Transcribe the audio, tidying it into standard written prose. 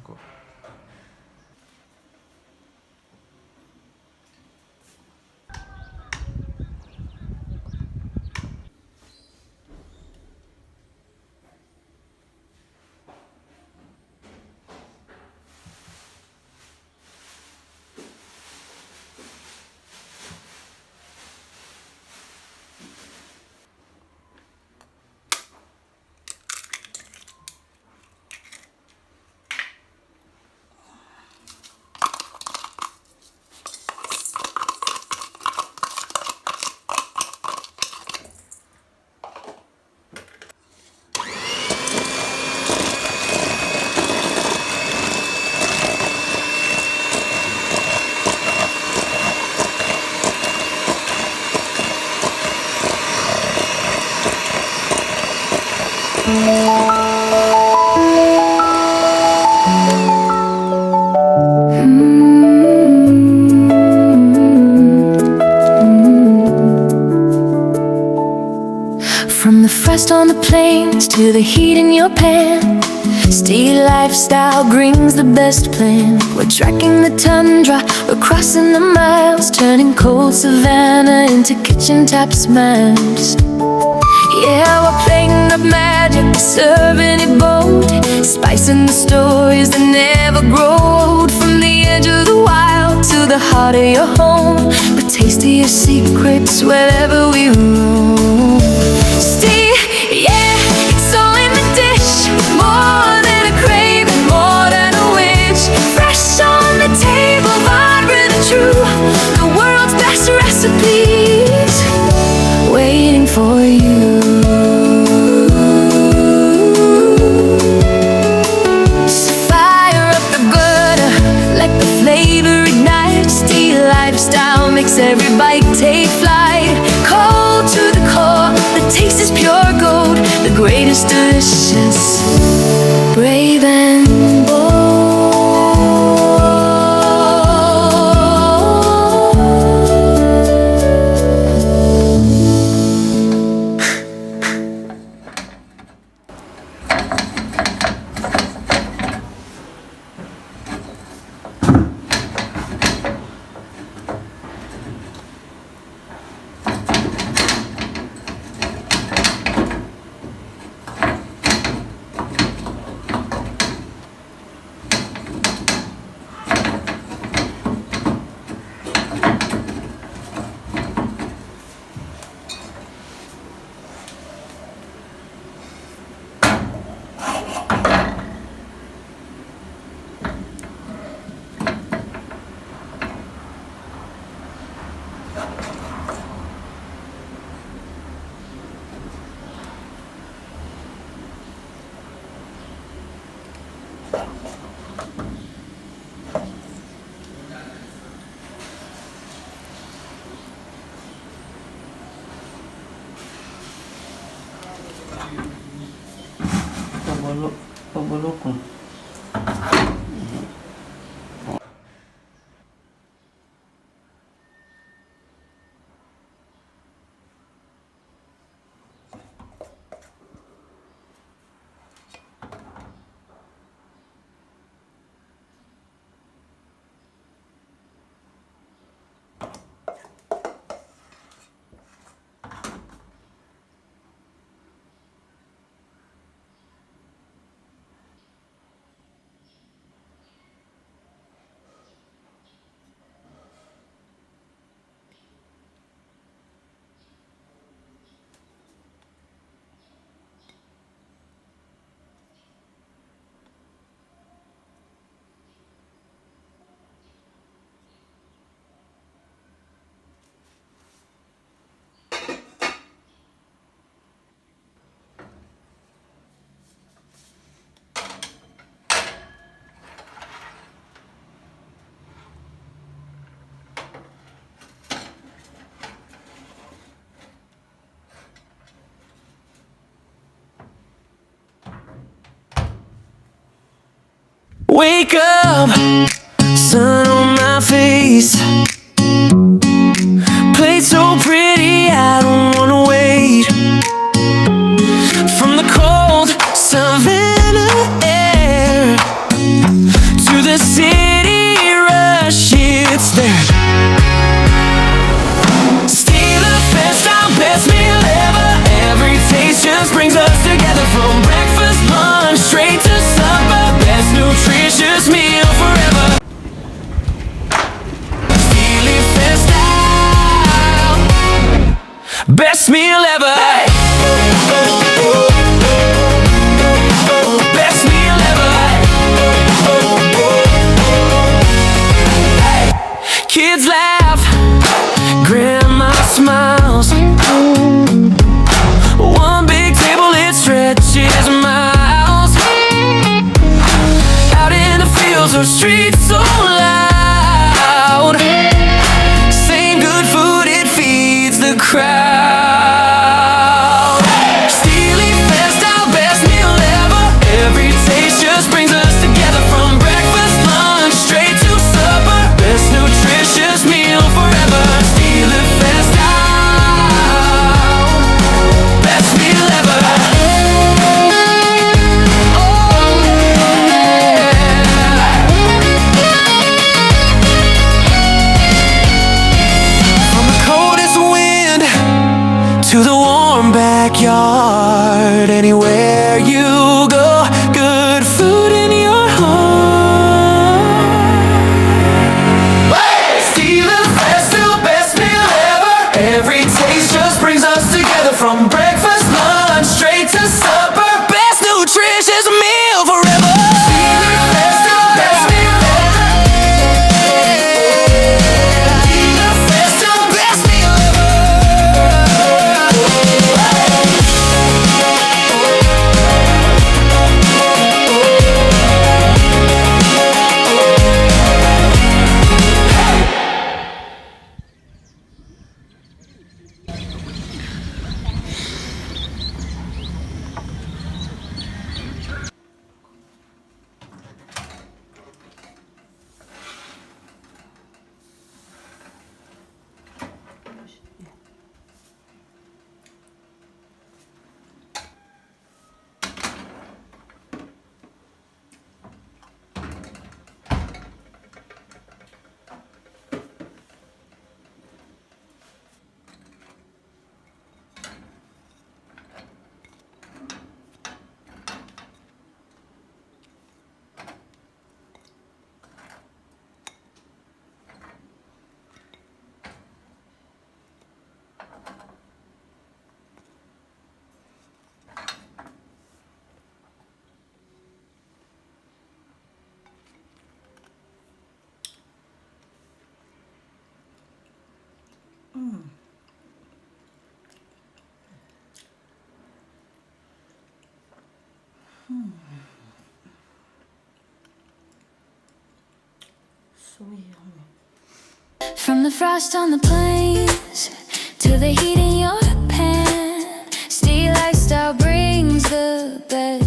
こう。From the frost on the plains to the heat in your pan, Steel lifestyle brings the best plan. We're tracking the tundra, we're crossing the miles, turning cold savanna into kitchen top smiles. Yeah, we're playing up magic, serving it bold, spicing the stories that never grow old. From the edge of the wild to the heart of your home, the taste of your secrets wherever we roam. See, yeah, it's all in the dish, more than a craving, more than a wish. Fresh on the table, vibrant and true, the world's best recipes waiting for you. So fire up the butter, let the flavor ignite. Steel lifestyle makes every bite take flight. Cold to the core, the taste is pure gold, the greatest delicious, brave and bold. Pabulok ko. Wake up, sun on my face. Plate so pretty, I don't wanna wait. From the cold savanna air best meal ever. Best meal ever. Kids laugh, grandma smiles. One big table, it stretches miles. Out in the fields or streets so loud. Same good food, it feeds the crowd. Steely Fest, our best meal ever. Every taste just brings us together. From breakfast, lunch, straight to supper. Best nutritious meal forever. Steely Fest, our best meal ever. Oh yeah. From the coldest wind to the warm backyard, anywhere you go, good food in your heart. Steelers best to best meal ever. Every taste just brings us together. From breakfast, lunch, straight to supper. Best nutritious meal forever. Steelers best to best meal ever. Steelers best to best meal ever. So yummy. From the frost on the plains to the heat in your pan, Steel lifestyle brings the best.